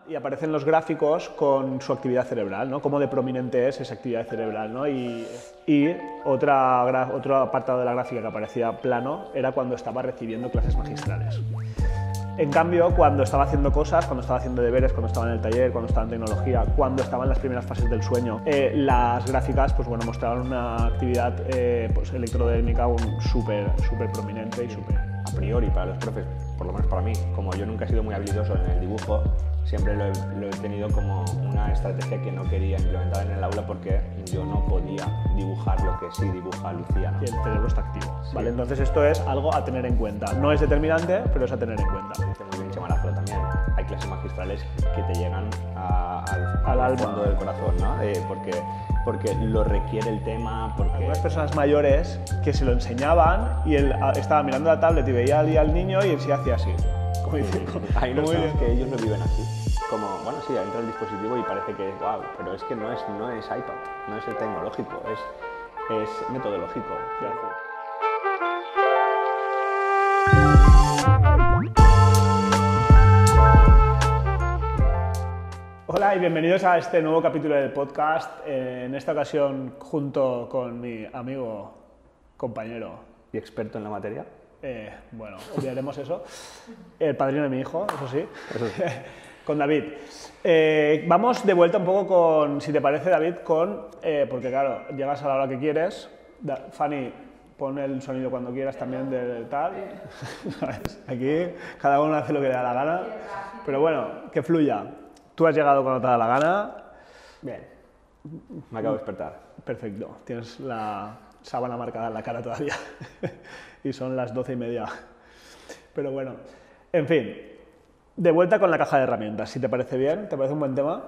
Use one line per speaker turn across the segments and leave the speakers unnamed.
y aparecen los gráficos con su actividad cerebral, ¿no? Cómo de prominente es esa actividad cerebral, ¿no? Y otro apartado de la gráfica que aparecía plano era cuando estaba recibiendo clases magistrales. En cambio, cuando estaba haciendo cosas, cuando estaba haciendo deberes, cuando estaba en el taller, cuando estaba en tecnología, cuando estaba en las primeras fases del sueño, las gráficas pues, bueno, mostraban una actividad pues, electrodérmica súper prominente y súper...
A priori, para los profes, por lo menos para mí, como yo nunca he sido muy habilidoso en el dibujo, siempre lo he tenido como una estrategia que no quería implementar en el aula porque yo no podía dibujar lo que sí dibuja Lucía, ¿no?
Y el cerebro está activo.
Sí.
¿Vale? Entonces esto es algo a tener en cuenta. No es determinante, pero es a tener en cuenta.
Dice muy bien Chema Lázaro también. Hay clases magistrales que te llegan
Al
al
alma.
fondo del corazón, ¿no? Porque lo requiere el tema, porque...
Algunas personas mayores que se lo enseñaban y él estaba mirando la tablet y veía al niño y él sí hacía así. Como diciendo,
Hay unos
muy bien.
que ellos lo viven así. Como, bueno, sí, entra el dispositivo y parece que es wow, pero es que no es iPad, no es el tecnológico, es metodológico.
Claro. Hola y bienvenidos a este nuevo capítulo del podcast. En esta ocasión, junto con mi amigo, compañero,
¿Y experto en la materia?
bueno, olvidaremos eso, el padrino de mi hijo, eso sí,
Eso sí.
con David. Vamos de vuelta un poco con, si te parece, David, porque claro, llegas a la hora que quieres. Fanny, pon el sonido cuando quieras también de tal. ¿Sabes? Aquí cada uno hace lo que le da la gana, pero bueno, que fluya. Tú has llegado cuando te da la gana.
Bien, me acabo de despertar.
Perfecto, tienes la sábana marcada en la cara todavía y son las 12:30. Pero bueno, en fin, de vuelta con la caja de herramientas, si te parece bien, ¿te parece un buen tema?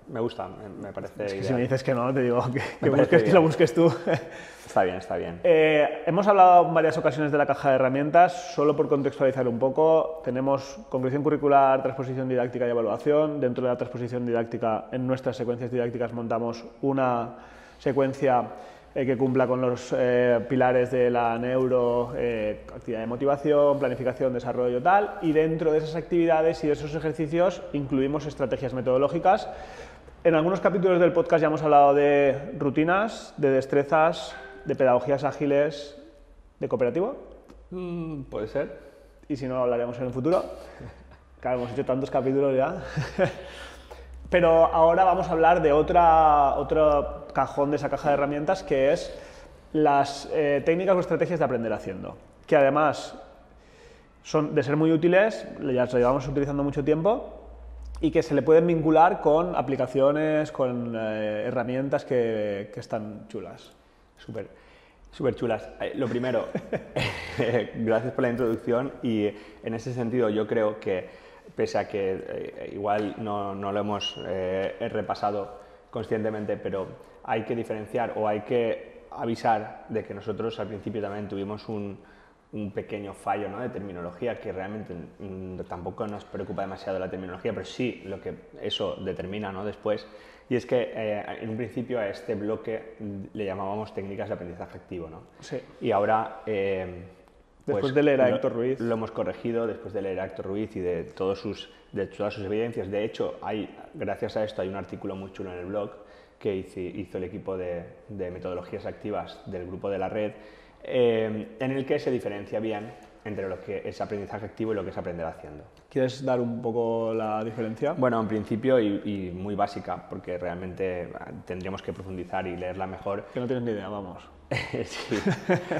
Me gusta, me parece
Es que
ideal.
si me dices que no, te digo que
parece
lo
bien.
busques tú.
Está bien, está bien.
Hemos hablado en varias ocasiones de la caja de herramientas, solo por contextualizar un poco, tenemos concreción curricular, transposición didáctica y evaluación. Dentro de la transposición didáctica, en nuestras secuencias didácticas montamos una secuencia que cumpla con los pilares de la neuro, actividad de motivación, planificación, desarrollo, tal, y dentro de esas actividades y de esos ejercicios incluimos estrategias metodológicas. En algunos capítulos del podcast ya hemos hablado de rutinas, de destrezas, de pedagogías ágiles, de cooperativo,
¿Puede ser?
y si no, lo hablaremos en el futuro. Claro, hemos hecho tantos capítulos ya. Pero ahora vamos a hablar de otro cajón de esa caja de herramientas, que es las técnicas o estrategias de aprender haciendo, que además son de ser muy útiles, ya las llevamos utilizando mucho tiempo, y que se le pueden vincular con aplicaciones, con herramientas que están chulas.
Súper chulas. Lo primero, gracias por la introducción y en ese sentido yo creo que, pese a que igual no lo hemos repasado conscientemente, pero hay que diferenciar o hay que avisar de que nosotros al principio también tuvimos un pequeño fallo, ¿no?, de terminología, que realmente tampoco nos preocupa demasiado la terminología, pero sí lo que eso determina, ¿no?, después. Y es que en un principio a este bloque le llamábamos técnicas de aprendizaje activo, ¿no?
Sí.
Y ahora,
Después de leer a Héctor Ruiz.
Lo hemos corregido después de leer a Héctor Ruiz y de todas sus evidencias. De hecho, gracias a esto hay un artículo muy chulo en el blog que hizo el equipo de metodologías activas del grupo de la red, en el que se diferencia bien entre lo que es aprendizaje activo y lo que es aprender haciendo.
¿Quieres dar un poco la diferencia?
Bueno, en principio y muy básica, porque realmente tendríamos que profundizar y leerla mejor.
Que no tienes ni idea, vamos.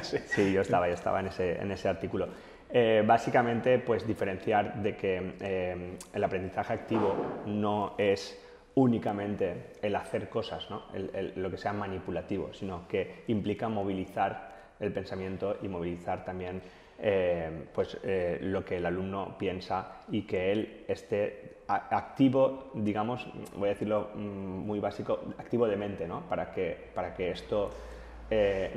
Sí, yo estaba en ese artículo. Básicamente, pues diferenciar de que el aprendizaje activo no es únicamente el hacer cosas, ¿no?, lo que sea manipulativo, sino que implica movilizar el pensamiento y movilizar también lo que el alumno piensa y que él esté activo, digamos, voy a decirlo muy básico, activo de mente, ¿no?, para que esto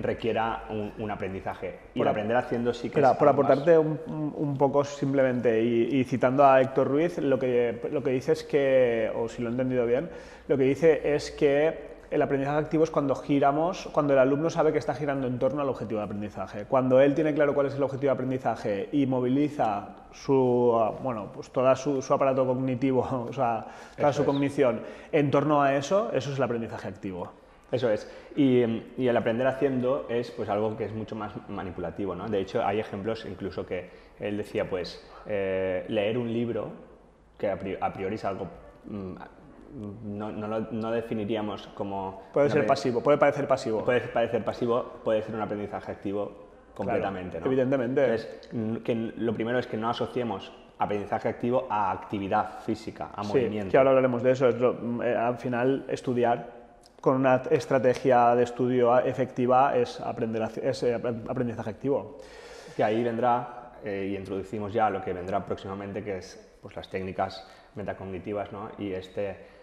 requiera un aprendizaje. Y el aprender haciendo sí que es
por
algo
aportarte un poco simplemente y citando a Héctor Ruiz, lo que dice es que, o si lo he entendido bien, lo que dice es que el aprendizaje activo es cuando giramos, cuando el alumno sabe que está girando en torno al objetivo de aprendizaje. Cuando él tiene claro cuál es el objetivo de aprendizaje y moviliza pues todo su aparato cognitivo, o sea, toda su cognición en torno a eso, eso es el aprendizaje activo.
Eso es. Y el aprender haciendo es pues algo que es mucho más manipulativo, ¿no? De hecho, hay ejemplos incluso que él decía, pues, leer un libro, que a priori es algo... No definiríamos como...
Puede ser pasivo, puede parecer pasivo.
Puede parecer pasivo, puede ser un aprendizaje activo completamente,
claro,
¿no?
Evidentemente.
Entonces, que lo primero es que no asociemos aprendizaje activo a actividad física, a movimiento.
Sí, que ahora hablaremos de eso. Al final, estudiar con una estrategia de estudio efectiva es aprendizaje activo.
Que ahí vendrá, y introducimos ya lo que vendrá próximamente, que es pues, las técnicas metacognitivas, ¿no? Y este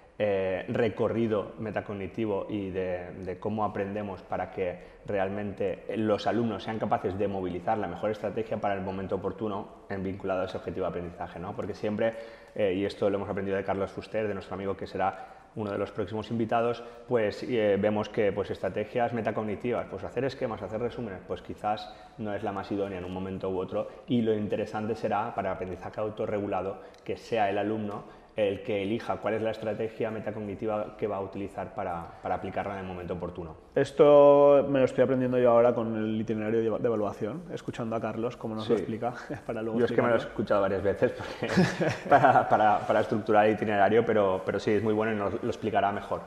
recorrido metacognitivo y de cómo aprendemos para que realmente los alumnos sean capaces de movilizar la mejor estrategia para el momento oportuno vinculado a ese objetivo de aprendizaje, ¿no? Porque siempre, y esto lo hemos aprendido de Carlos Fuster, de nuestro amigo que será uno de los próximos invitados, pues vemos que pues, estrategias metacognitivas, pues hacer esquemas, hacer resúmenes, pues quizás no es la más idónea en un momento u otro, y lo interesante será para el aprendizaje autorregulado que sea el alumno el que elija cuál es la estrategia metacognitiva que va a utilizar para aplicarla en el momento oportuno.
Esto me lo estoy aprendiendo yo ahora con el itinerario de evaluación, escuchando a Carlos cómo nos lo explica. Para luego
yo es que me lo he escuchado varias veces porque para estructurar el itinerario, pero sí, es muy bueno y nos lo explicará mejor.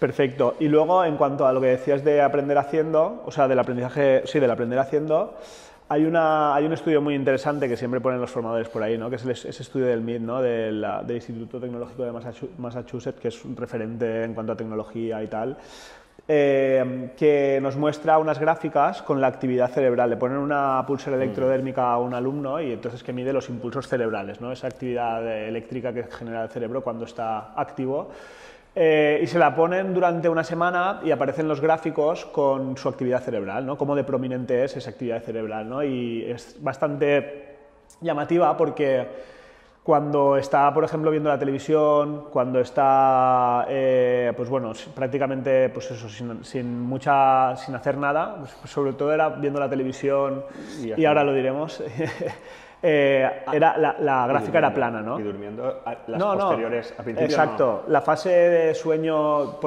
Perfecto. Y luego, en cuanto a lo que decías de aprender haciendo, o sea, del aprendizaje, sí, del aprender haciendo, hay un estudio muy interesante que siempre ponen los formadores por ahí, ¿no? Que es ese estudio del MIT, ¿no? Del Instituto Tecnológico de Massachusetts, que es un referente en cuanto a tecnología y tal, que nos muestra unas gráficas con la actividad cerebral. Le ponen una pulsera electrodérmica a un alumno y entonces que mide los impulsos cerebrales, ¿no? Esa actividad eléctrica que genera el cerebro cuando está activo. Y se la ponen durante una semana y aparecen los gráficos con su actividad cerebral, ¿no? Cómo de prominente es esa actividad cerebral, ¿no? Y es bastante llamativa porque cuando está, por ejemplo, viendo la televisión, cuando está, pues bueno, prácticamente, pues eso, sin hacer nada, pues sobre todo era viendo la televisión y ahora lo diremos. La gráfica era plana, ¿no?
Y durmiendo las posteriores a principio.
Exacto. La fase de sueño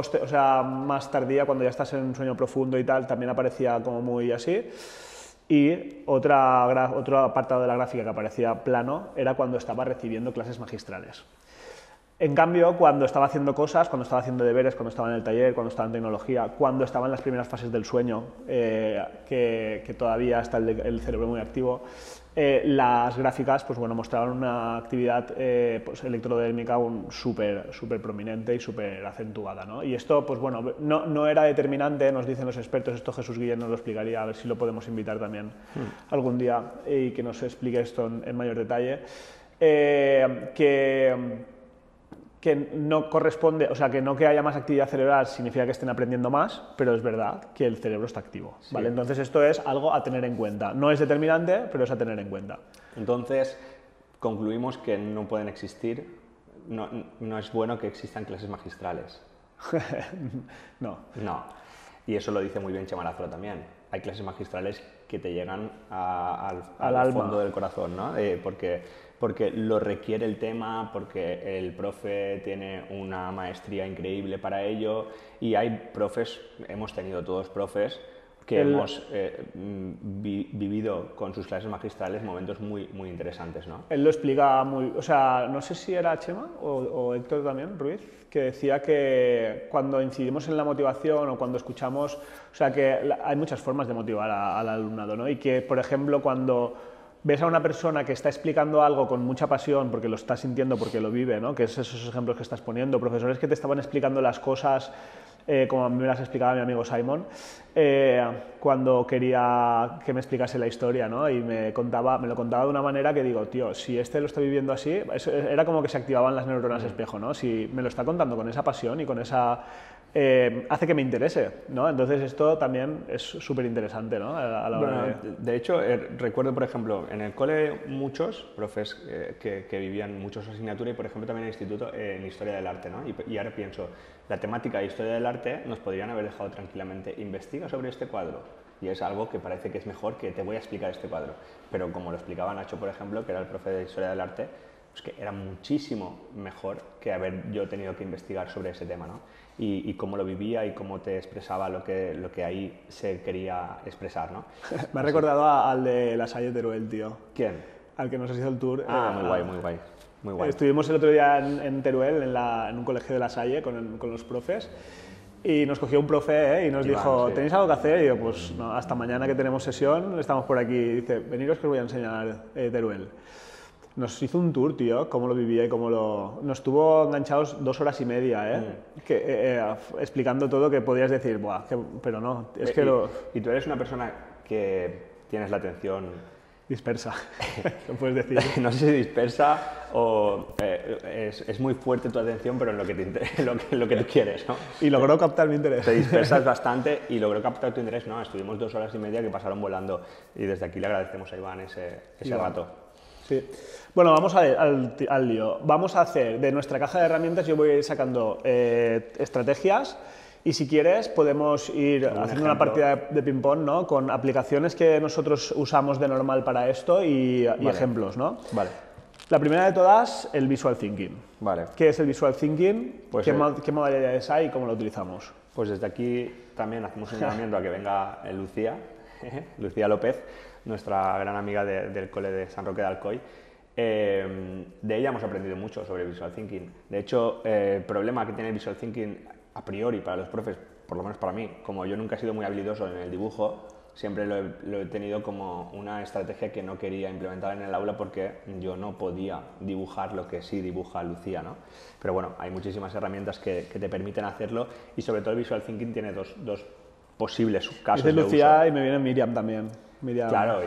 más tardía, cuando ya estás en un sueño profundo y tal, también aparecía como muy así. Y otro apartado de la gráfica que aparecía plano era cuando estaba recibiendo clases magistrales. En cambio, cuando estaba haciendo cosas, cuando estaba haciendo deberes, cuando estaba en el taller, cuando estaba en tecnología, cuando estaba en las primeras fases del sueño, que todavía está el cerebro muy activo, las gráficas pues, bueno, mostraban una actividad pues, electrodérmica súper prominente y súper acentuada, ¿no? Y esto pues, bueno, no era determinante, nos dicen los expertos, esto Jesús Guillén nos lo explicaría, a ver si lo podemos invitar también algún día y que nos explique esto en mayor detalle, que no corresponde, o sea, que no que haya más actividad cerebral significa que estén aprendiendo más, pero es verdad que el cerebro está activo, ¿vale? Entonces esto es algo a tener en cuenta. No es determinante, pero es a tener en cuenta.
Entonces, concluimos que no pueden existir, no es bueno que existan clases magistrales.
No.
Y eso lo dice muy bien Chamarazzo también. Hay clases magistrales que te llegan al fondo del corazón, ¿no? Porque lo requiere el tema, porque el profe tiene una maestría increíble para ello y hay profes, hemos tenido todos profes que hemos vivido con sus clases magistrales momentos muy interesantes, ¿no?
Él lo explica muy... O sea, no sé si era Chema o Héctor también, Ruiz, que decía que cuando incidimos en la motivación o cuando escuchamos... O sea, que hay muchas formas de motivar al alumnado, ¿no? Y que, por ejemplo, cuando ves a una persona que está explicando algo con mucha pasión porque lo está sintiendo, porque lo vive, ¿no? Que es esos ejemplos que estás poniendo, profesores que te estaban explicando las cosas como a mí me las explicaba mi amigo Simon, cuando quería que me explicase la historia, ¿no? Y me lo contaba de una manera que digo, tío, si este lo está viviendo así, era como que se activaban las neuronas espejo, ¿no? Si me lo está contando con esa pasión y con esa hace que me interese, ¿no? Entonces esto también es súper interesante, ¿no? A la hora
de hecho, recuerdo, por ejemplo, en el cole muchos profes que vivían muchos asignaturas y, por ejemplo, también en el instituto en Historia del Arte, ¿no? Y ahora pienso, la temática de Historia del Arte nos podrían haber dejado tranquilamente, investiga sobre este cuadro. Y es algo que parece que es mejor que te voy a explicar este cuadro. Pero como lo explicaba Nacho, por ejemplo, que era el profe de Historia del Arte, pues que era muchísimo mejor que haber yo tenido que investigar sobre ese tema, ¿no? Y cómo lo vivía y cómo te expresaba lo que ahí se quería expresar, ¿no?
Me ha recordado al de La Salle Teruel, tío.
¿Quién?
Al que nos hizo el tour.
Muy guay, muy guay. Muy guay.
Estuvimos el otro día en Teruel, en un colegio de La Salle, con los profes, y nos cogió un profe y nos dijo,
sí.
¿tenéis algo que hacer? Y yo, pues no, hasta mañana que tenemos sesión, estamos por aquí. Y dice, veniros que os voy a enseñar Teruel. Nos hizo un tour, tío, cómo lo vivía y cómo lo... Nos tuvo enganchados 2 horas y media, explicando todo, que podías decir, buah, pero no, es que
y tú eres una persona que tienes la atención...
dispersa, lo puedes decir.
No sé si dispersa o es muy fuerte tu atención, pero en lo que tú quieres, ¿no?
Y logró captar mi interés.
Te dispersas bastante y logró captar tu interés. No, estuvimos 2 horas y media que pasaron volando y desde aquí le agradecemos a Iván ese rato.
Sí. Bueno, vamos al lío. Vamos a hacer de nuestra caja de herramientas, yo voy a ir sacando estrategias y si quieres podemos ir haciendo una partida de ping-pong, ¿no? Con aplicaciones que nosotros usamos de normal para esto y ejemplos, ¿no?
Vale.
La primera de todas, el Visual Thinking.
Vale.
¿Qué es el Visual Thinking?
Pues
¿Qué modalidades hay y cómo lo utilizamos?
Pues desde aquí también hacemos un llamamiento a que venga Lucía López, nuestra gran amiga del cole de San Roque de Alcoy. De ella hemos aprendido mucho sobre Visual Thinking. De hecho, el problema que tiene Visual Thinking a priori para los profes, por lo menos para mí, como yo nunca he sido muy habilidoso en el dibujo, siempre lo he tenido como una estrategia que no quería implementar en el aula porque yo no podía dibujar lo que sí dibuja Lucía, ¿no? Pero bueno, hay muchísimas herramientas que te permiten hacerlo y sobre todo el Visual Thinking tiene dos posibles casos de
Lucía
uso.
Y me viene Miriam también. Miriam,
claro,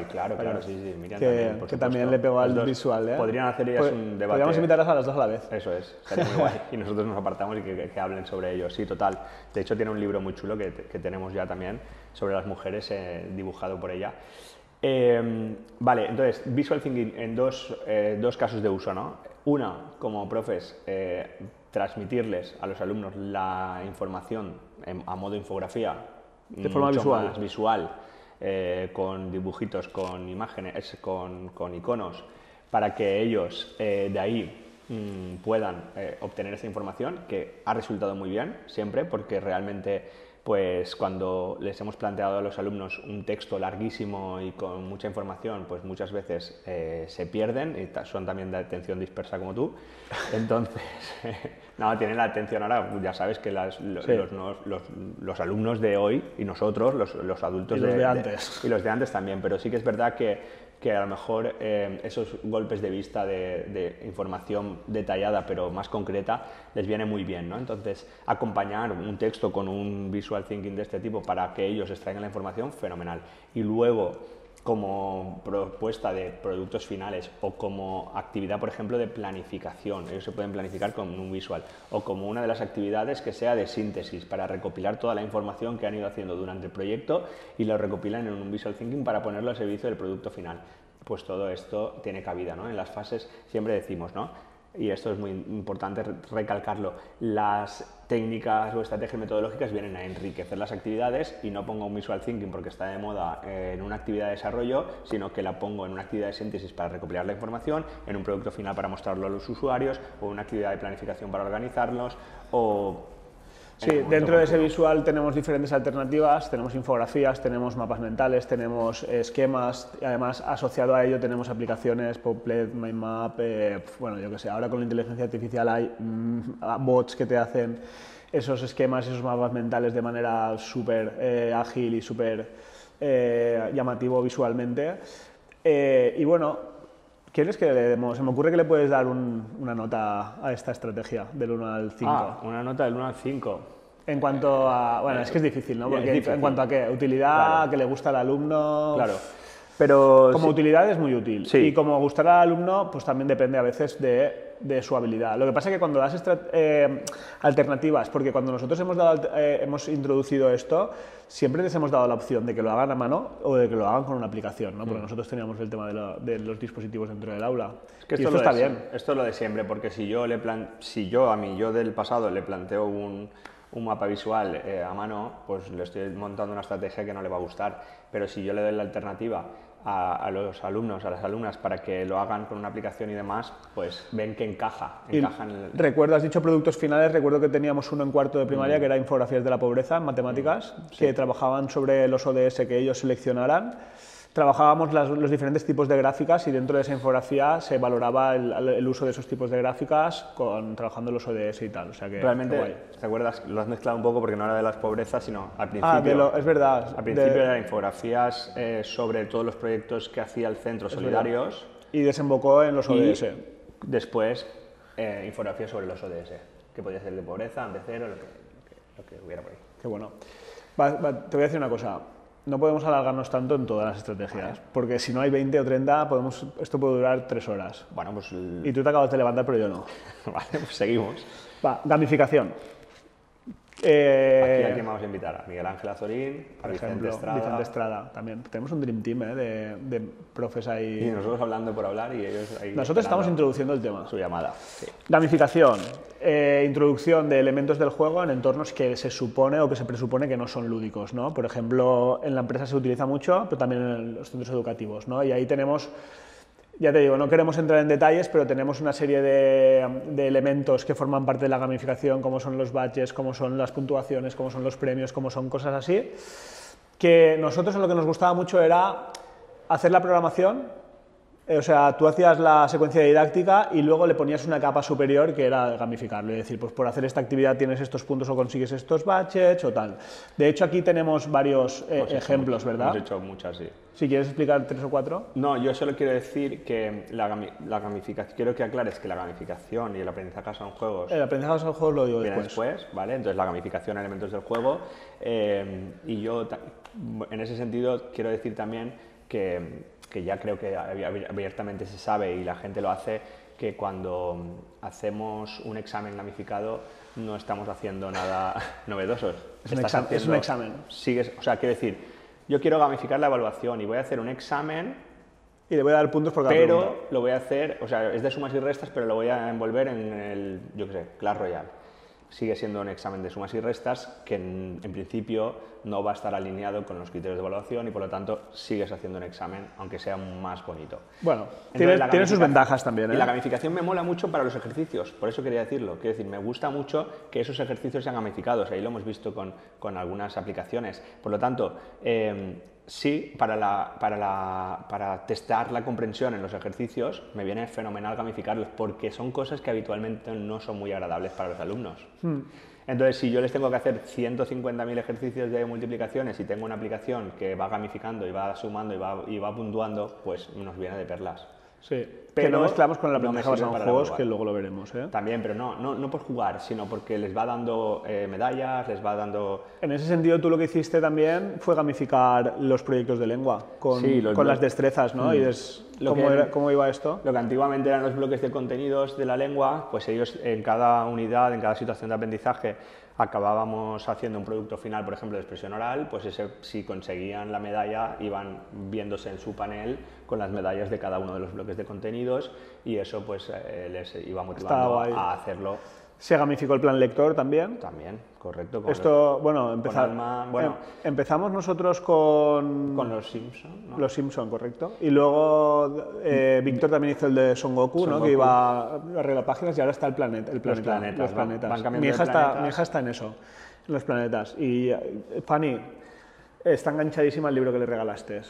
sí, Miriam también, por
que
supuesto.
también le pegó al visual, ¿eh?
Podrían hacer ellas un debate.
Podríamos invitarlas a las dos a la vez.
Eso es, sería muy guay. Y nosotros nos apartamos y que hablen sobre ello. Sí, total. De hecho, tiene un libro muy chulo que tenemos ya también sobre las mujeres, dibujado por ella. Vale, entonces, Visual Thinking en dos casos de uso, ¿no? Una, como profes, transmitirles a los alumnos la información a modo infografía.
De forma
mucho
visual.
Más visual. Con dibujitos, con imágenes, con iconos, para que ellos de ahí puedan obtener esa información, que ha resultado muy bien siempre, porque realmente pues cuando les hemos planteado a los alumnos un texto larguísimo y con mucha información, pues muchas veces se pierden y son también de atención dispersa como tú. Entonces, no, tienen la atención ahora, ya sabes que los alumnos de hoy y nosotros, los adultos
y los de antes.
Y los de antes también, pero sí que es verdad que a lo mejor esos golpes de vista de información detallada pero más concreta les viene muy bien, ¿no? Entonces, acompañar un texto con un Visual Thinking de este tipo para que ellos extraigan la información, fenomenal. Y luego, como propuesta de productos finales o como actividad, por ejemplo, de planificación, ellos se pueden planificar con un visual, o como una de las actividades que sea de síntesis para recopilar toda la información que han ido haciendo durante el proyecto y lo recopilan en un Visual Thinking para ponerlo al servicio del producto final. Pues todo esto tiene cabida, ¿no? En las fases siempre decimos, ¿no? Y esto es muy importante recalcarlo, las técnicas o estrategias metodológicas vienen a enriquecer las actividades y no pongo un Visual Thinking porque está de moda en una actividad de desarrollo, sino que la pongo en una actividad de síntesis para recopilar la información, en un producto final para mostrarlo a los usuarios, o una actividad de planificación para organizarlos, o...
Sí, dentro de ese visual tenemos diferentes alternativas, tenemos infografías, tenemos mapas mentales, tenemos esquemas, y además asociado a ello tenemos aplicaciones, Poplet, MindMap, bueno, yo que sé, ahora con la inteligencia artificial hay bots que te hacen esos esquemas, esos mapas mentales de manera súper ágil y súper llamativo visualmente. Y bueno, ¿quieres que le demos? Se me ocurre que le puedes dar una nota a esta estrategia del 1 al 5.
Ah, una nota del 1 al 5.
En cuanto a... Bueno, es que es difícil, ¿no? Porque
difícil.
en cuanto a qué, utilidad,
Claro.
que le gusta al alumno...
Claro. Pero
como utilidad es muy útil.
Sí.
Y como gustar al alumno, pues también depende a veces de su habilidad. Lo que pasa es que cuando das alternativas, porque cuando nosotros hemos introducido esto, siempre les hemos dado la opción de que lo hagan a mano o de que lo hagan con una aplicación, ¿no? Porque nosotros teníamos el tema de los dispositivos dentro del aula.
Es que
y esto está bien.
Esto es lo de siempre, porque si yo a mi yo del pasado le planteo un mapa visual a mano, pues le estoy montando una estrategia que no le va a gustar. Pero si yo le doy la alternativa a los alumnos, a las alumnas, para que lo hagan con una aplicación y demás, pues ven que encaja en el...
Recuerdo, has dicho productos finales, recuerdo que teníamos uno en cuarto de primaria que era infografías de la pobreza en matemáticas, que trabajaban sobre los ODS que ellos seleccionaran. Trabajábamos los diferentes tipos de gráficas y dentro de esa infografía se valoraba el uso de esos tipos de gráficas trabajando los ODS y tal. O sea que,
realmente, ¿te acuerdas? Lo has mezclado un poco porque no era de las pobrezas, sino al principio.
Es verdad.
Al principio eran infografías sobre todos los proyectos que hacía el centro solidarios.
Y desembocó en los ODS.
Y después, infografías sobre los ODS, que podía ser de pobreza, de cero, lo que hubiera por ahí.
Qué bueno. Te voy a decir una cosa. No podemos alargarnos tanto en todas las estrategias, porque si no hay 20 o 30, esto puede durar 3 horas.
Bueno, pues...
Y tú te acabas de levantar, pero yo no.
Vale, pues seguimos.
Gamificación.
¿A quién vamos a invitar? A Miguel Ángel Azorín, a
Vicente Estrada también. Tenemos un Dream Team de profes ahí.
Y nosotros hablando por hablar y ellos ahí...
Nosotros estamos introduciendo el tema.
Su llamada. Sí.
Gamificación. Introducción de elementos del juego en entornos que se supone o que se presupone que no son lúdicos, ¿no? Por ejemplo, en la empresa se utiliza mucho, pero también en los centros educativos, ¿no? Y ahí tenemos... Ya te digo, no queremos entrar en detalles, pero tenemos una serie de elementos que forman parte de la gamificación, como son los badges, como son las puntuaciones, como son los premios, como son cosas así, que nosotros en lo que nos gustaba mucho era hacer la programación, o sea, tú hacías la secuencia didáctica y luego le ponías una capa superior que era gamificarlo, es decir, pues por hacer esta actividad tienes estos puntos o consigues estos badges o tal. De hecho, aquí tenemos varios ejemplos, ¿verdad?
Hemos hecho muchas, sí.
Si quieres explicar 3 o 4.
No, yo solo quiero decir que la gamificación, quiero que aclares que la gamificación y el aprendizaje son juegos.
El aprendizaje son juegos lo digo
después, ¿vale? Entonces la gamificación, elementos del juego. Y yo, en ese sentido, quiero decir también que ya creo que abiertamente se sabe y la gente lo hace, que cuando hacemos un examen gamificado no estamos haciendo nada novedoso.
Es un examen.
O sea, quiero decir, yo quiero gamificar la evaluación y voy a hacer un examen
y le voy a dar puntos por cada pregunta.
Pero lo voy a hacer, o sea, es de sumas y restas, pero lo voy a envolver en el, yo qué sé, Clash Royale. Sigue siendo un examen de sumas y restas que en principio no va a estar alineado con los criterios de evaluación y por lo tanto sigues haciendo un examen, aunque sea más bonito.
Bueno, tiene sus ventajas también, ¿eh?
Y la gamificación me mola mucho para los ejercicios, por eso quería decirlo. Quiero decir, me gusta mucho que esos ejercicios sean gamificados, ahí lo hemos visto con algunas aplicaciones. Por lo tanto, sí, para testar la comprensión en los ejercicios me viene fenomenal gamificarlos porque son cosas que habitualmente no son muy agradables para los alumnos. Entonces, si yo les tengo que hacer 150.000 ejercicios de multiplicaciones y tengo una aplicación que va gamificando y va sumando y va puntuando, pues nos viene de perlas.
Sí, pero que no mezclamos con el aprendizaje basado en juegos, que luego lo veremos, ¿eh?
También, pero no por jugar, sino porque les va dando medallas, les va dando...
En ese sentido, tú lo que hiciste también fue gamificar los proyectos de lengua, con las destrezas, ¿no? Y ¿cómo iba esto?
Lo que antiguamente eran los bloques de contenidos de la lengua, pues ellos en cada unidad, en cada situación de aprendizaje, acabábamos haciendo un producto final, por ejemplo, de expresión oral, pues si conseguían la medalla, iban viéndose en su panel con las medallas de cada uno de los bloques de contenidos y eso pues les iba motivando a hacerlo.
¿Se gamificó el plan lector también?
También, correcto.
Empezamos nosotros con
los Simpson, ¿no?
Los Simpson, correcto. Y luego Víctor también hizo el de Son Goku, ¿no? Que iba a arreglar páginas y ahora está el planeta. Los planetas. Mi hija está en eso, en los planetas. Y Fanny está enganchadísima al libro que le regalaste.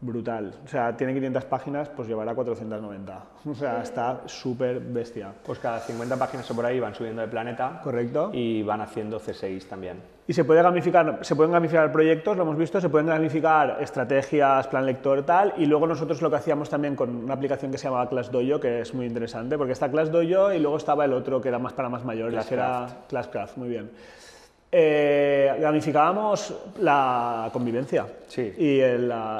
Brutal. O sea, tiene 500 páginas, pues llevará 490. O sea, está súper bestia.
Pues cada 50 páginas o por ahí van subiendo de planeta.
Correcto.
Y van haciendo C6 también.
Y se pueden gamificar proyectos, lo hemos visto, se pueden gamificar estrategias, plan lector, tal, y luego nosotros lo que hacíamos también con una aplicación que se llamaba ClassDojo, que es muy interesante, porque está ClassDojo y luego estaba el otro que era más para más mayores, que era Classcraft, muy bien. Gamificábamos la convivencia.
Sí.
Y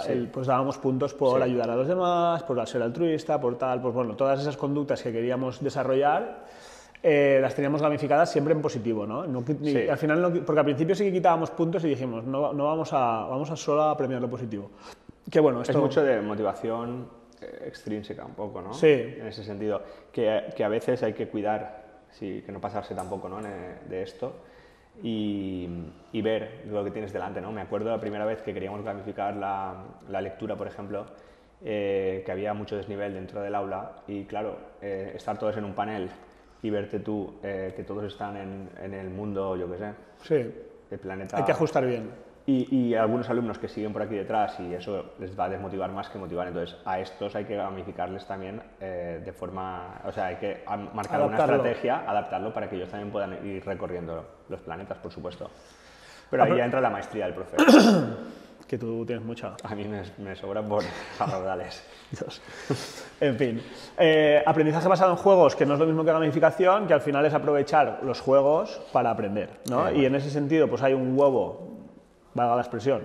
Sí.
pues dábamos puntos por
Sí.
ayudar a los demás, por ser altruista, por tal, pues bueno, todas esas conductas que queríamos desarrollar las teníamos gamificadas siempre en positivo, ¿no?
Sí.
Al final, porque al principio sí que quitábamos puntos y dijimos, no vamos a solo a premiar lo positivo. Que bueno, esto...
Es mucho de motivación extrínseca un poco, ¿no?
Sí.
En ese sentido, que a veces hay que cuidar, sí, que no pasarse tampoco, ¿no? De esto y ver lo que tienes delante, ¿no? Me acuerdo la primera vez que queríamos gamificar la lectura, por ejemplo, que había mucho desnivel dentro del aula y claro, estar todos en un panel y verte tú que todos están en el mundo, yo qué sé,
Sí.
el planeta...
Hay que ajustar bien.
Y algunos alumnos que siguen por aquí detrás y eso les va a desmotivar más que motivar. Entonces, a estos hay que gamificarles también de forma... O sea, hay que marcar una estrategia, adaptarlo para que ellos también puedan ir recorriendo los planetas, por supuesto. Pero ahí ya entra la maestría del profe.
Que tú tienes mucha.
A mí me sobra por raudales.
Dios. En fin. Aprendizaje basado en juegos, que no es lo mismo que gamificación, que al final es aprovechar los juegos para aprender, ¿no?
Bueno.
Y en ese sentido, pues hay un huevo, valga la expresión,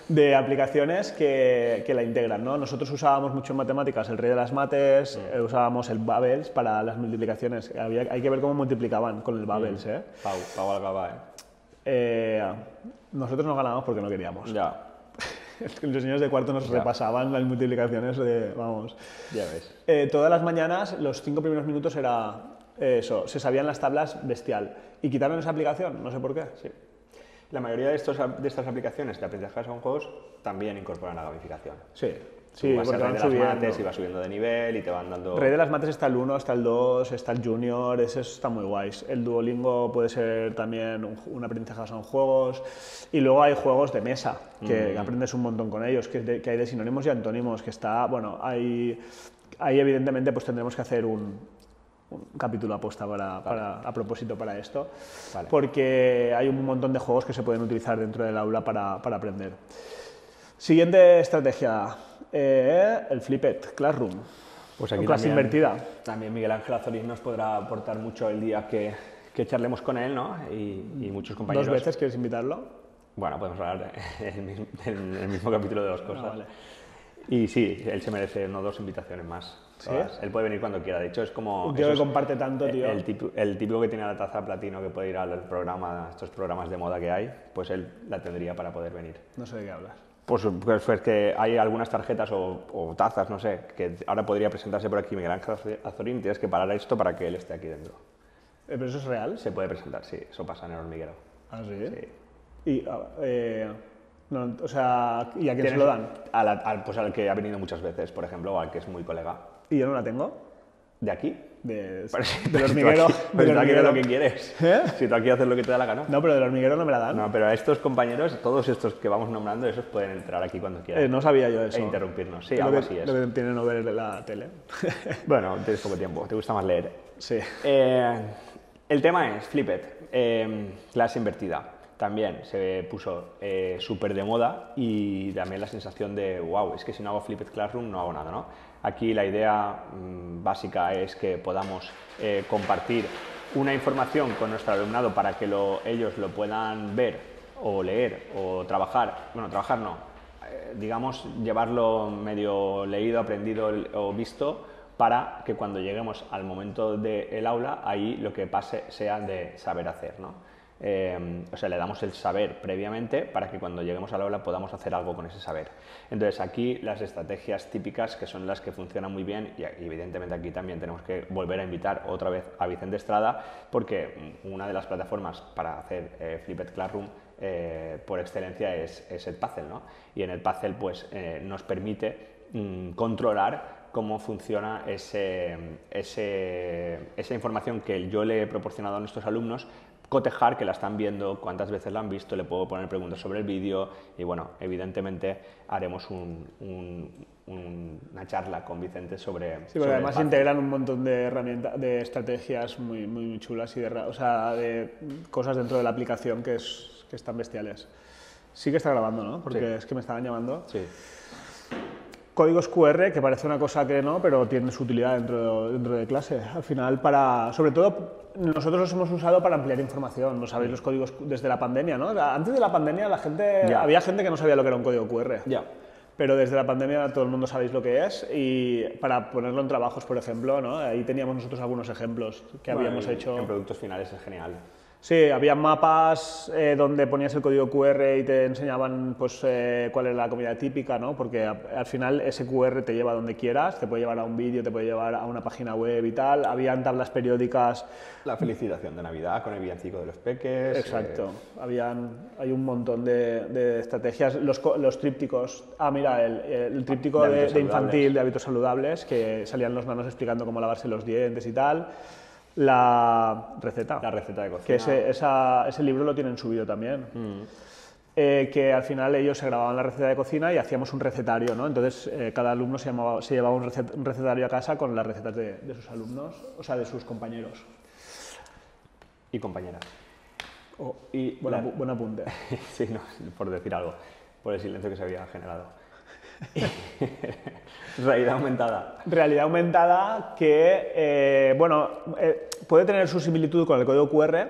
de aplicaciones que la integran, ¿no? Nosotros usábamos mucho en matemáticas el rey de las mates, usábamos el Babels para las multiplicaciones. Hay que ver cómo multiplicaban con el Babels, ¿eh?
Pau Algaba,
Nosotros no ganábamos porque no queríamos.
Ya,
Los niños de cuarto nos
Ya.
repasaban las multiplicaciones de, vamos.
ya ves.
Todas las mañanas, los 5 primeros minutos era eso, se sabían las tablas bestial. Y quitaron esa aplicación, no sé por qué.
Sí. La mayoría de estas aplicaciones de aprendizaje son juegos también incorporan la gamificación.
Sí,
Tú
sí,
vas
porque
a
van
de las
subiendo.
mates y vas subiendo de nivel y te van dando...
Rey de las mates está el 1, está el 2, está el Junior, ese está muy guays. El Duolingo puede ser también un aprendizaje basado en juegos. Y luego hay juegos de mesa, que aprendes un montón con ellos, que hay de sinónimos y antónimos, que está, bueno, ahí evidentemente pues tendremos que hacer un capítulo aposta a propósito para esto,
Vale.
porque hay un montón de juegos que se pueden utilizar dentro del aula para aprender. Siguiente estrategia, el Flipped Classroom,
Pues
o
aquí
clase
también,
invertida.
también Miguel Ángel Azorín nos podrá aportar mucho el día que charlemos con él, ¿no? Y muchos compañeros.
2 veces, ¿quieres invitarlo?
Bueno, podemos hablar en el mismo capítulo de 2 cosas.
vale.
Y sí, él se merece 1 o 2 invitaciones más.
¿Sí?
Todas. Él puede venir cuando quiera. De hecho, es como...
Un tío que
esos-
comparte tanto, tío.
El típico que tiene la taza platino que puede ir a estos programas de moda que hay, pues él la tendría para poder venir.
No sé de qué hablas.
Pues que hay algunas tarjetas o tazas, no sé, que ahora podría presentarse por aquí Miguel Ángel Azorín, tienes que parar esto para que él esté aquí dentro.
¿Pero eso es real?
Se puede presentar, sí, eso pasa en el hormiguero.
¿Ah, sí?
Sí.
Y, no, o sea, ¿y a quién se lo dan?
Pues al que ha venido muchas veces, por ejemplo, o al que es muy colega.
¿Y yo no la tengo?
¿De aquí?
Del
Tú
hormiguero.
aquí-
del
tú aquí haces lo
hormiguero.
que quieres.
¿Eh?
Si tú aquí haces lo que te da la gana.
No, pero del hormiguero no me la dan.
No, pero a estos compañeros, todos estos que vamos nombrando, esos pueden entrar aquí cuando quieran.
No sabía yo eso.
E interrumpirnos. Sí,
lo
algo
que,
así es.
Lo que tiene no ver la tele.
Bueno, tienes poco tiempo, te gusta más leer.
Sí.
El tema es Flipped, clase invertida. También se puso súper de moda y también la sensación de, wow, es que si no hago Flipped Classroom no hago nada, ¿no? Aquí la idea básica es que podamos compartir una información con nuestro alumnado para que ellos lo puedan ver o leer o trabajar. Bueno, trabajar no, digamos, llevarlo medio leído, aprendido o visto para que cuando lleguemos al momento del aula, ahí lo que pase sea de saber hacer, ¿no? O sea, le damos el saber previamente para que cuando lleguemos al aula podamos hacer algo con ese saber. Entonces, aquí las estrategias típicas, que son las que funcionan muy bien, y evidentemente aquí también tenemos que volver a invitar otra vez a Vicente Estrada, porque una de las plataformas para hacer Flipped Classroom por excelencia es Edpuzzle, ¿no? Y en Edpuzzle pues, nos permite controlar cómo funciona esa información que yo le he proporcionado a nuestros alumnos, cotejar que la están viendo, cuántas veces la han visto, le puedo poner preguntas sobre el vídeo y bueno, evidentemente haremos una charla con Vicente sobre...
Sí, porque además integran un montón de herramientas, de estrategias muy, muy chulas y de cosas dentro de la aplicación que están bestiales. Sí que está grabando, ¿no? Porque
Sí.
es que me estaban llamando.
Sí.
Códigos QR, que parece una cosa que no, pero tiene su utilidad dentro de clase. Al final, sobre todo, nosotros los hemos usado para ampliar información. ¿No sabéis los códigos desde la pandemia, no? Antes de la pandemia había gente que no sabía lo que era un código QR.
Ya.
Pero desde la pandemia todo el mundo sabéis lo que es, y para ponerlo en trabajos, por ejemplo, ¿no? Ahí teníamos nosotros algunos ejemplos que habíamos hecho.
En productos finales es genial.
Sí, había mapas donde ponías el código QR y te enseñaban pues, cuál es la comida típica, ¿no? Porque al final ese QR te lleva a donde quieras, te puede llevar a un vídeo, te puede llevar a una página web y tal. Habían tablas periódicas.
La felicitación de Navidad con el villancico de los peques.
Exacto. Hay un montón de estrategias. Los trípticos. Ah, mira, el tríptico de infantil de hábitos saludables, que salían los nanos explicando cómo lavarse los dientes y tal. La receta
de cocina.
Que ese libro lo tienen subido también. Que al final ellos se grababan la receta de cocina y hacíamos un recetario, ¿no? Entonces cada alumno se llevaba un recetario a casa con las recetas de sus alumnos, o sea, de sus compañeros.
Y compañeras.
Buen apunte.
Sí, no, por decir algo, por el silencio que se había generado. Realidad aumentada.
Realidad aumentada que, puede tener su similitud con el código QR,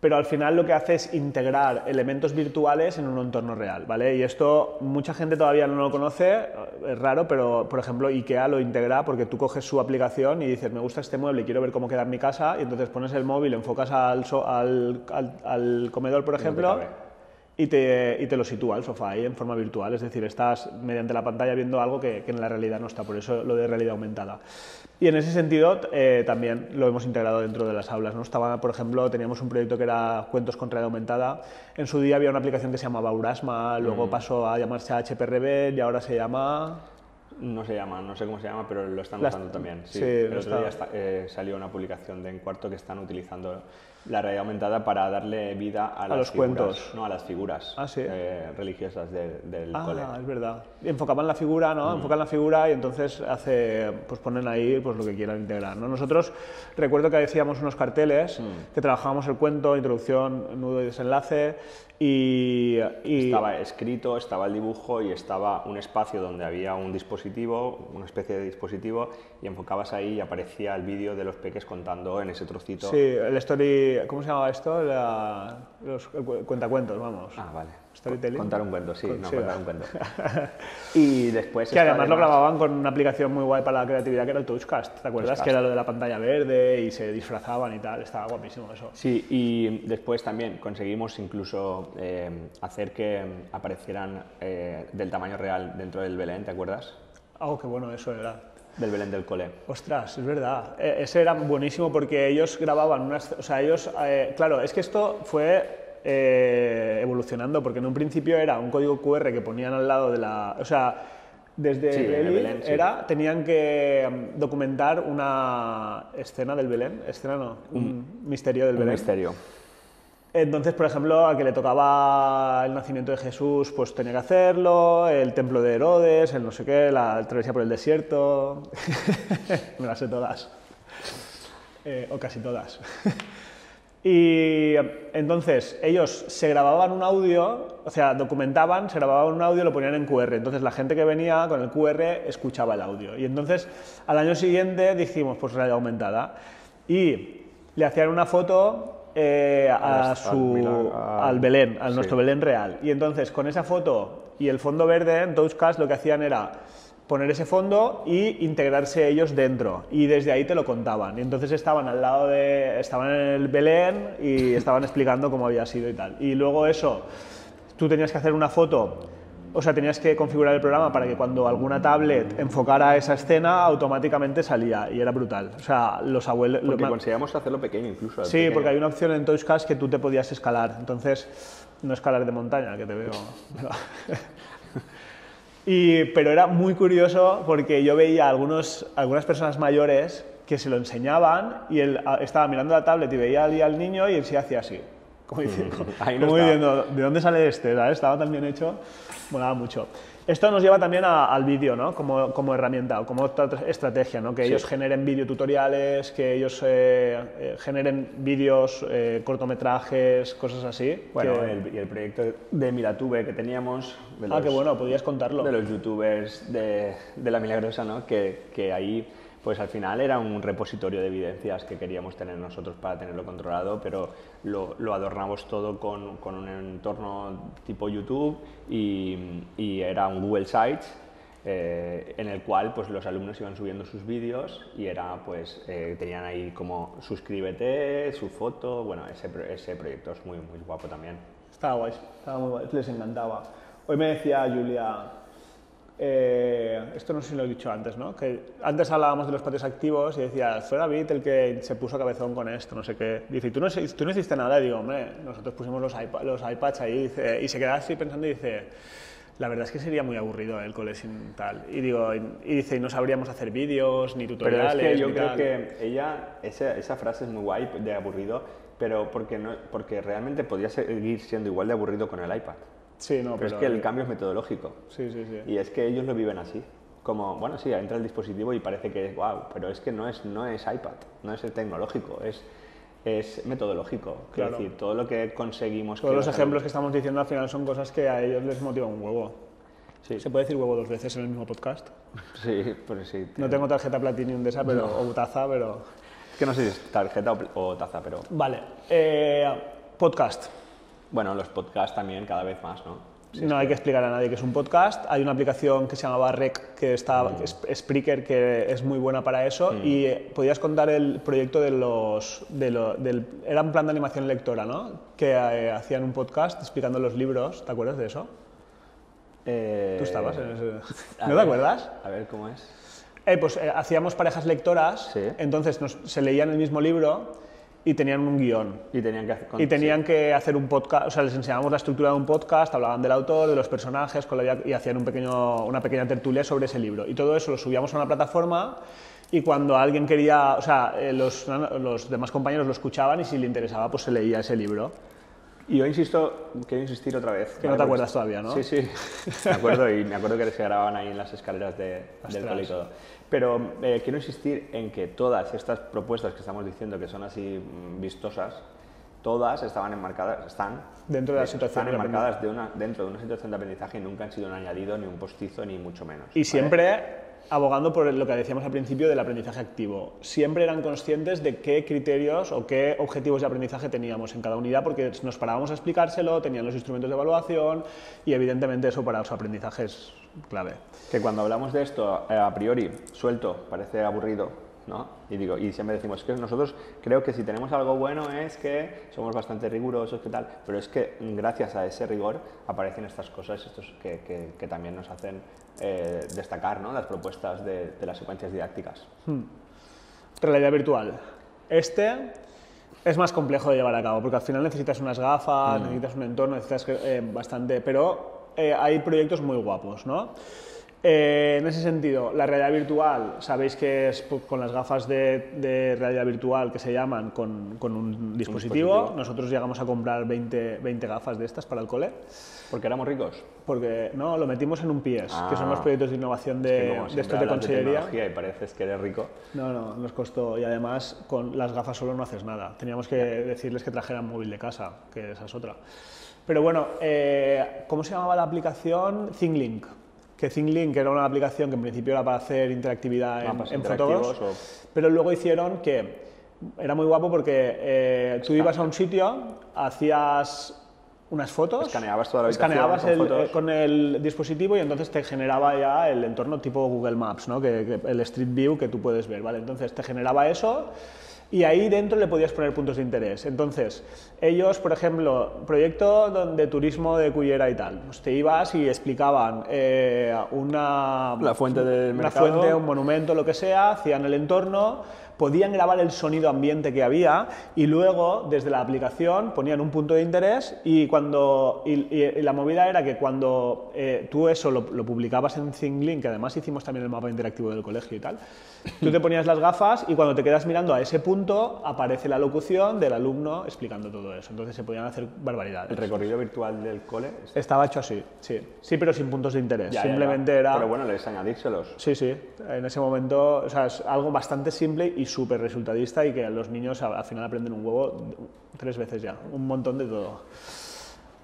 pero al final lo que hace es integrar elementos virtuales en un entorno real, ¿vale? Y esto mucha gente todavía no lo conoce, es raro, pero por ejemplo IKEA lo integra porque tú coges su aplicación y dices, me gusta este mueble y quiero ver cómo queda en mi casa, y entonces pones el móvil, enfocas al comedor, por ejemplo, y te lo sitúa el sofá ahí en forma virtual, es decir, estás mediante la pantalla viendo algo que en la realidad no está, por eso lo de realidad aumentada. Y en ese sentido también lo hemos integrado dentro de las aulas, ¿no? Por ejemplo, teníamos un proyecto que era Cuentos con realidad aumentada. En su día había una aplicación que se llamaba Aurasma, luego pasó a llamarse HP Rebel y ahora se llama...
No se llama, no sé cómo se llama, pero lo están usando también. Sí, el otro día salió una publicación de En Cuarto que están utilizando la realidad aumentada para darle vida a las figuras,
cuentos.
No, a las figuras religiosas del cole.
Ah, es verdad. Enfocaban la figura, ¿no? Enfocan la figura y entonces ponen ahí pues, lo que quieran integrar, ¿no? Nosotros, recuerdo que hacíamos unos carteles que trabajábamos el cuento, introducción, nudo y desenlace, y
estaba escrito, estaba el dibujo y estaba un espacio donde había un dispositivo, una especie de dispositivo, y enfocabas ahí y aparecía el vídeo de los peques contando en ese trocito.
Sí, el story... ¿Cómo se llamaba esto? El cuentacuentos, vamos.
Ah, vale.
Storytelling.
Contar un cuento, sí, contar un cuento. Y después...
Que además lo grababan con una aplicación muy guay para la creatividad que era el Touchcast, ¿te acuerdas? Que era lo de la pantalla verde y se disfrazaban y tal, estaba guapísimo eso.
Sí, y después también conseguimos incluso hacer que aparecieran del tamaño real dentro del Belén, ¿te acuerdas?
Oh, qué bueno eso era.
Del Belén del cole.
Ostras, es verdad. Ese era buenísimo porque ellos grababan unas... O sea, ellos... claro, es que esto fue evolucionando porque en un principio era un código QR que ponían al lado de la... O sea, desde Belén, tenían que documentar una escena del Belén. Escena no, un misterio del Belén.
Un misterio.
Entonces, por ejemplo, a que le tocaba el nacimiento de Jesús, pues tenía que hacerlo, el templo de Herodes, el no sé qué, la travesía por el desierto... Me las sé todas. O casi todas. Y entonces ellos se grababan un audio, o sea, documentaban, se grababan un audio y lo ponían en QR. Entonces la gente que venía con el QR escuchaba el audio. Y entonces al año siguiente dijimos, pues realidad aumentada. Y le hacían una foto... al Belén, nuestro Belén real. Y entonces con esa foto y el fondo verde en Touchcast lo que hacían era poner ese fondo y integrarse ellos dentro, y desde ahí te lo contaban. Y entonces estaban estaban en el Belén y estaban explicando cómo había sido y tal. Y luego eso, tú tenías que hacer una foto, o sea, tenías que configurar el programa para que cuando alguna tablet enfocara esa escena, automáticamente salía, y era brutal. O sea, los abuelos...
Porque conseguíamos hacerlo pequeño incluso.
Sí, pequeño. Porque hay una opción en Touchcast que tú te podías escalar, entonces, no escalar de montaña, que te veo... Pero era muy curioso porque yo veía algunas personas mayores que se lo enseñaban y él estaba mirando la tablet y veía al niño y él se hacía así, como diciendo, ¿de dónde sale este? ¿Sabes? Estaba tan bien hecho, molaba mucho. Esto nos lleva también al vídeo, ¿no? Como herramienta o como otra estrategia, ¿no? Que ellos generen videotutoriales, que ellos generen vídeos, cortometrajes, cosas así.
Bueno, y el proyecto de Miratube que teníamos...
qué bueno, podías contarlo.
De los youtubers de La Milagrosa, ¿no? Que ahí, pues al final era un repositorio de evidencias que queríamos tener nosotros para tenerlo controlado, pero lo adornamos todo con un entorno tipo YouTube y era un Google Sites en el cual pues los alumnos iban subiendo sus vídeos y era pues tenían ahí como suscríbete, su foto, bueno, ese proyecto es muy guapo también.
Estaba guay, estaba muy guay, les encantaba. Hoy me decía Julia, esto no sé si lo he dicho antes, ¿no? Que antes hablábamos de los patios activos y decía, fue David el que se puso cabezón con esto, no sé qué. Dice, tú no hiciste nada? Y digo, hombre, nosotros pusimos los iPads ahí, dice, y se queda así pensando y dice, la verdad es que sería muy aburrido el cole sin tal. Y digo, y dice, y no sabríamos hacer vídeos ni tutoriales.
Pero es que yo creo
tal.
que esa frase es muy guay de aburrido, pero porque realmente podría seguir siendo igual de aburrido con el iPad.
Sí, no,
pero es que el cambio es metodológico.
Sí.
Y es que ellos lo viven así. Como, bueno, sí, entra el dispositivo y parece que es wow, pero es que no es iPad, no es el tecnológico, es metodológico.
Claro.
Es decir, todo lo que conseguimos...
Todos los ejemplos que estamos diciendo al final son cosas que a ellos les motivan un huevo.
Sí.
¿Se puede decir huevo 2 veces en el mismo podcast?
Sí, pues sí.
No tengo tarjeta Platinum de esa, pero,
No.
o taza, pero...
Es que no sé si es tarjeta o taza, pero...
Vale. Podcast.
Bueno, los podcasts también cada vez más, ¿no? Sí,
no hay que explicar a nadie que es un podcast. Hay una aplicación que se llamaba Rec, que está Spreaker, que es muy buena para eso. Y podías contar el proyecto era un plan de animación lectora, ¿no? Que hacían un podcast explicando los libros. ¿Te acuerdas de eso? ¿Tú estabas en ese? ¿No te acuerdas?
A ver, ¿cómo es?
Pues hacíamos parejas lectoras,
Sí.
Entonces se leían el mismo libro y tenían un guión.
Y
tenían que hacer un podcast, o sea, les enseñábamos la estructura de un podcast, hablaban del autor, de los personajes, y hacían una pequeña tertulia sobre ese libro. Y todo eso lo subíamos a una plataforma y cuando alguien quería, o sea, los demás compañeros lo escuchaban y si le interesaba, pues se leía ese libro.
Y yo quiero insistir otra vez.
Que no te acuerdas todavía, ¿no?
Sí, me acuerdo, y me acuerdo que se grababan ahí en las escaleras del cole y todo. Pero quiero insistir en que todas estas propuestas que estamos diciendo que son así vistosas, todas están
dentro de la situación
enmarcadas dentro de una situación de aprendizaje y nunca han sido un añadido, ni un postizo, ni mucho menos.
Y siempre abogando por lo que decíamos al principio del aprendizaje activo. Siempre eran conscientes de qué criterios o qué objetivos de aprendizaje teníamos en cada unidad, porque nos parábamos a explicárselo, tenían los instrumentos de evaluación y evidentemente eso para su aprendizaje es clave.
Que cuando hablamos de esto, a priori, suelto, parece aburrido, ¿no? Y siempre decimos que nosotros creo que si tenemos algo bueno es que somos bastante rigurosos, que tal, pero es que gracias a ese rigor aparecen estas cosas que también nos hacen destacar, ¿no? Las propuestas de las secuencias didácticas.
Realidad virtual. Este es más complejo de llevar a cabo porque al final necesitas unas gafas, necesitas un entorno, necesitas bastante, pero hay proyectos muy guapos, ¿no? En ese sentido, la realidad virtual, sabéis que es con las gafas de realidad virtual que se llaman con un dispositivo. Nosotros llegamos a comprar 20 gafas de estas para el cole.
¿Porque éramos ricos?
Porque no, lo metimos en un PIES, que son los proyectos de innovación de estos de consellería.
Y pareces que eres rico.
No, nos costó. Y además, con las gafas solo no haces nada. Teníamos que decirles que trajeran móvil de casa, que esa es otra. Pero bueno, ¿cómo se llamaba la aplicación? ThinkLink. Que ThinkLink era una aplicación que en principio era para hacer interactividad en Fotogos, pero luego hicieron que era muy guapo porque tú ibas a un sitio, hacías unas fotos,
escaneabas toda la habitación
con el dispositivo y entonces te generaba ya el entorno tipo Google Maps, ¿no? que el Street View que tú puedes ver, ¿vale? Entonces te generaba eso. Y ahí dentro le podías poner puntos de interés. Entonces, ellos, por ejemplo, proyecto de turismo de Cullera y tal, pues te ibas y explicaban
la fuente del
una
mercado,
fuente, un monumento, lo que sea, hacían el entorno, podían grabar el sonido ambiente que había y luego desde la aplicación ponían un punto de interés y la movida era que cuando tú eso lo publicabas en ThinkLink, que además hicimos también el mapa interactivo del colegio y tal, tú te ponías las gafas y cuando te quedas mirando a ese punto aparece la locución del alumno explicando todo eso. Entonces se podían hacer barbaridades.
¿El recorrido virtual del cole?
Estaba hecho así, sí. Sí, pero sin puntos de interés. Simplemente era...
Pero bueno, les añadírselos.
Sí, sí. En ese momento, o sea, es algo bastante simple y súper resultadista y que los niños al final aprenden un huevo 3 veces ya. Un montón de todo.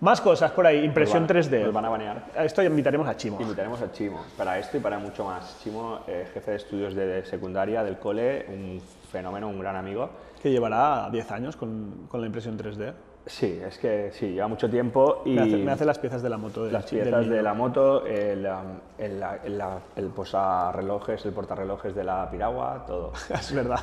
Más cosas por ahí. Impresión 3D.
Nos van a banear.
Esto invitaremos a Chimo.
Invitaremos a Chimo. Para esto y para mucho más. Chimo, jefe de estudios de secundaria del cole, un fenómeno, un gran amigo.
Que llevará 10 años con la impresión 3D.
Sí, es que sí, lleva mucho tiempo y...
Me hace las piezas de la moto.
Las piezas de la moto, el posarrelojes, el portarrelojes de la piragua, todo.
Es verdad.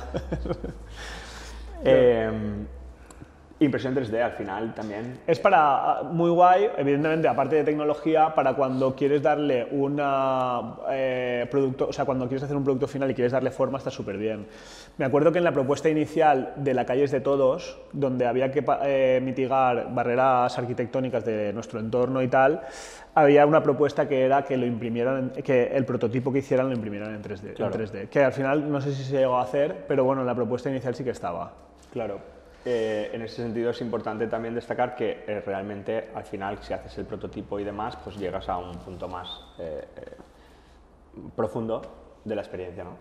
Impresión 3D al final también.
Es para, muy guay, evidentemente, aparte de tecnología, para cuando quieres darle producto, o sea, cuando quieres hacer un producto final y quieres darle forma, está súper bien. Me acuerdo que en la propuesta inicial de la Calles de Todos, donde había que mitigar barreras arquitectónicas de nuestro entorno y tal, había una propuesta que era que lo imprimieran, que el prototipo que hicieran lo imprimieran en 3D,
claro.
en 3D. Que al final no sé si se llegó a hacer, pero bueno, en la propuesta inicial sí que estaba.
Claro. En ese sentido es importante también destacar que realmente al final si haces el prototipo y demás pues llegas a un punto más profundo de la experiencia, ¿no?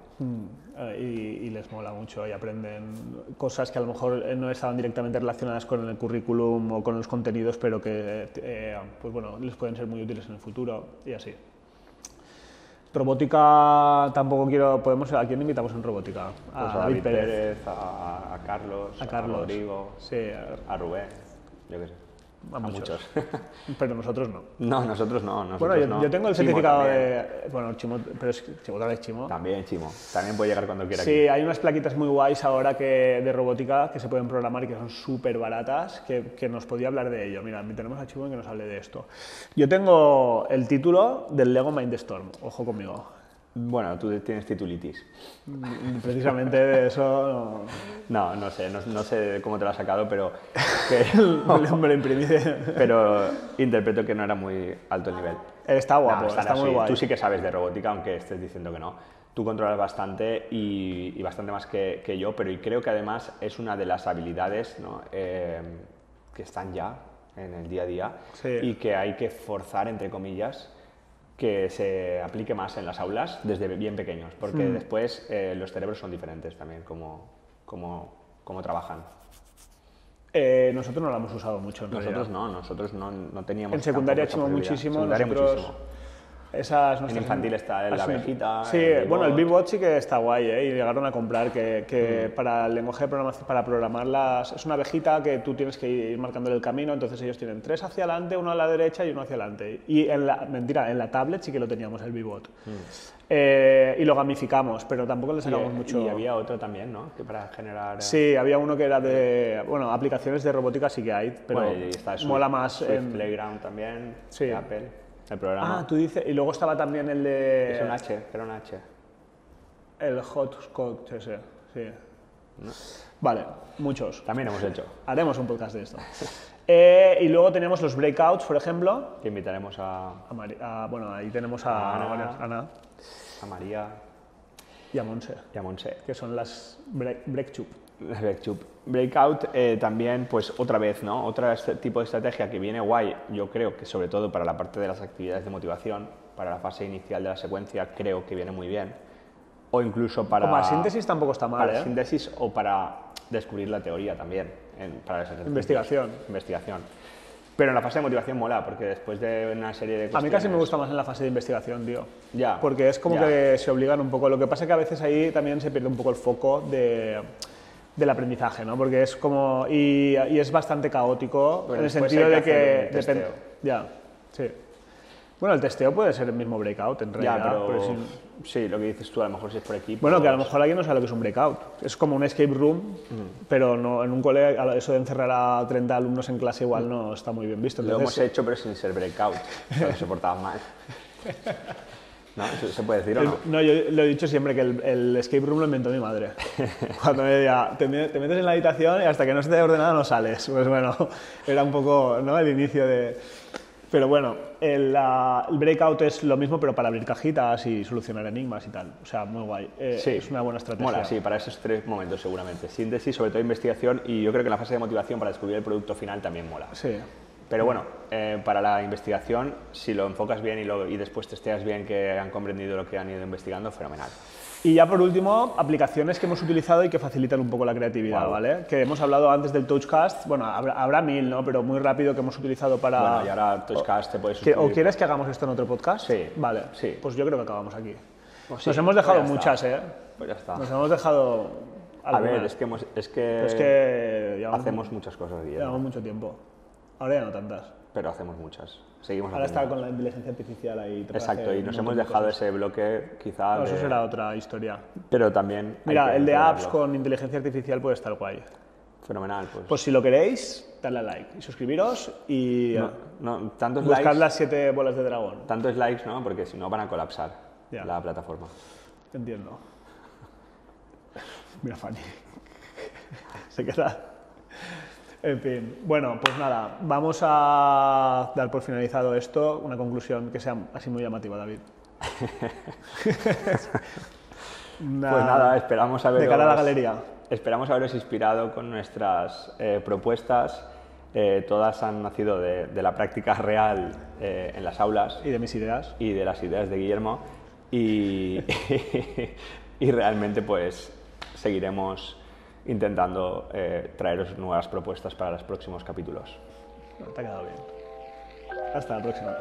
Y les mola mucho y aprenden cosas que a lo mejor no estaban directamente relacionadas con el currículum o con los contenidos, pero que pues bueno, les pueden ser muy útiles en el futuro y así. Robótica tampoco quiero... ¿A quién invitamos en robótica?
Pues a David Pérez, a Carlos, a Rodrigo,
sí,
a Rubén, yo qué sé.
A muchos. Pero nosotros no.
No, nosotros no.
Bueno, yo tengo el certificado de... Bueno, Chimo, pero es Chimo también es Chimo.
También Chimo. También puede llegar cuando quiera.
Sí, hay unas plaquitas muy guays ahora de robótica que se pueden programar y que son súper baratas, que nos podía hablar de ello. Mira, tenemos a Chimo que nos hable de esto. Yo tengo el título del Lego Mindstorm. Ojo conmigo.
Bueno, tú tienes titulitis.
Precisamente de eso...
No sé cómo te lo has sacado, pero...
me lo imprimí.
Pero interpreto que no era muy alto el nivel.
Está guapo, está muy guay.
Tú sí que sabes de robótica, aunque estés diciendo que no. Tú controlas bastante y bastante más que yo, pero creo que además es una de las habilidades, ¿no? Que están ya en el día a día, sí. Y que hay que forzar, entre comillas, que se aplique más en las aulas desde bien pequeños, porque después los cerebros son diferentes también, como trabajan.
Nosotros no lo hemos usado mucho en realidad.
Nosotros no teníamos.
En secundaria echamos muchísimo.
En infantil está la abejita.
Sí, bueno, el Bebot sí que está guay, y llegaron a comprar que para el lenguaje de programación, para programarlas, es una abejita que tú tienes que ir marcándole el camino, entonces ellos tienen 3 hacia adelante, 1 a la derecha y 1 hacia adelante. Y en la tablet sí que lo teníamos, el Bebot. Y lo gamificamos, pero tampoco le sacamos mucho.
Y había otro también, ¿no? Que para generar...
Sí, había uno que era de... Bueno, aplicaciones de robótica sí que hay, pero mola más...
Swift Playground también, sí. De Apple. El programa.
Tú dices... Y luego estaba también el de...
Es un H, era un H.
El Hotcode ese, sí. ¿No? Vale, muchos.
También hemos hecho.
Haremos un podcast de esto. Y luego tenemos los breakouts, por ejemplo.
Que invitaremos
bueno, ahí tenemos a Ana.
A María.
Y a Monse. Que son las Breaktube.
Breakout también, pues otra vez, ¿no? Otro tipo de estrategia que viene guay, yo creo que sobre todo para la parte de las actividades de motivación, para la fase inicial de la secuencia, creo que viene muy bien. O incluso para...
Como la síntesis tampoco está mal,
Para síntesis o para descubrir la teoría también. Para esa
investigación.
Pero en la fase de motivación mola, porque después de una serie de cuestiones...
A mí casi me gusta más en la fase de investigación, tío.
Ya.
Porque es como que se obligan un poco. Lo que pasa es que a veces ahí también se pierde un poco el foco del aprendizaje, ¿no? Porque es como... Y es bastante caótico, en el sentido de que...
Depende.
Ya, sí. Bueno, el testeo puede ser el mismo breakout, en realidad.
Ya, pero sí, lo que dices tú, a lo mejor si es por equipo...
Bueno, que a lo mejor alguien no sabe lo que es un breakout. Es como un escape room, pero no, en un cole eso de encerrar a 30 alumnos en clase igual no está muy bien visto.
Entonces, lo hemos hecho, pero sin ser breakout, no se portaban mal. ¿No? ¿Se puede decir o no?
No, yo lo he dicho siempre que el escape room lo inventó mi madre. Cuando me decía, te metes en la habitación y hasta que no esté ordenado no sales. Pues bueno, era un poco, ¿no?, el inicio de... Pero bueno, el breakout es lo mismo, pero para abrir cajitas y solucionar enigmas y tal. O sea, muy guay.
Sí,
es una buena estrategia.
mola, sí, para esos 3 momentos seguramente. Síntesis, sobre todo investigación, y yo creo que la fase de motivación para descubrir el producto final también mola.
Sí.
Pero bueno, para la investigación, si lo enfocas bien y después testeas bien que han comprendido lo que han ido investigando, fenomenal.
Y ya por último, aplicaciones que hemos utilizado y que facilitan un poco la creatividad,
Wow.
¿vale? Que hemos hablado antes del Touchcast, bueno, habrá 1000, ¿no? Pero muy rápido que hemos utilizado para...
Bueno, y ahora Touchcast te puedes suscribir.
¿O quieres que hagamos esto en otro podcast?
Sí.
Vale,
Sí.
Pues yo creo que acabamos aquí.
Pues sí,
Nos hemos dejado
pues ya
muchas,
está.
¿eh?
Pues ya está.
Nos hemos dejado
A ver,
algunas.
es
Pero es
que
que llevamos,
hacemos muchas cosas, Guillermo,
llevamos mucho tiempo. Ahora ya no tantas.
pero hacemos muchas. Seguimos
Ahora está
haciendo.
con la inteligencia artificial ahí.
Exacto, y nos hemos dejado ese bloque quizá
No, eso
de...
será otra historia.
Pero también hay
Mira,
que
el de apps
integrarlo.
con inteligencia artificial puede estar guay.
Fenomenal, pues.
Pues si lo queréis, dadle a like y suscribiros y
no, tantos
buscad
likes,
las 7 bolas de dragón.
tantos likes, ¿no? Porque si no van a colapsar
Ya.
la plataforma.
Entiendo. Mira, Fanny. Se queda. En fin, bueno, pues nada, vamos a dar por finalizado esto, una conclusión que sea así muy llamativa, David. Una-
Pues nada, esperamos haberos...
De cara a la galería.
Esperamos haberos inspirado con nuestras propuestas. Todas han nacido de la práctica real en las aulas
Y de mis ideas.
y de las ideas de Guillermo. Y, y realmente pues seguiremos intentando traeros nuevas propuestas para los próximos capítulos.
Te ha quedado bien. Hasta la próxima.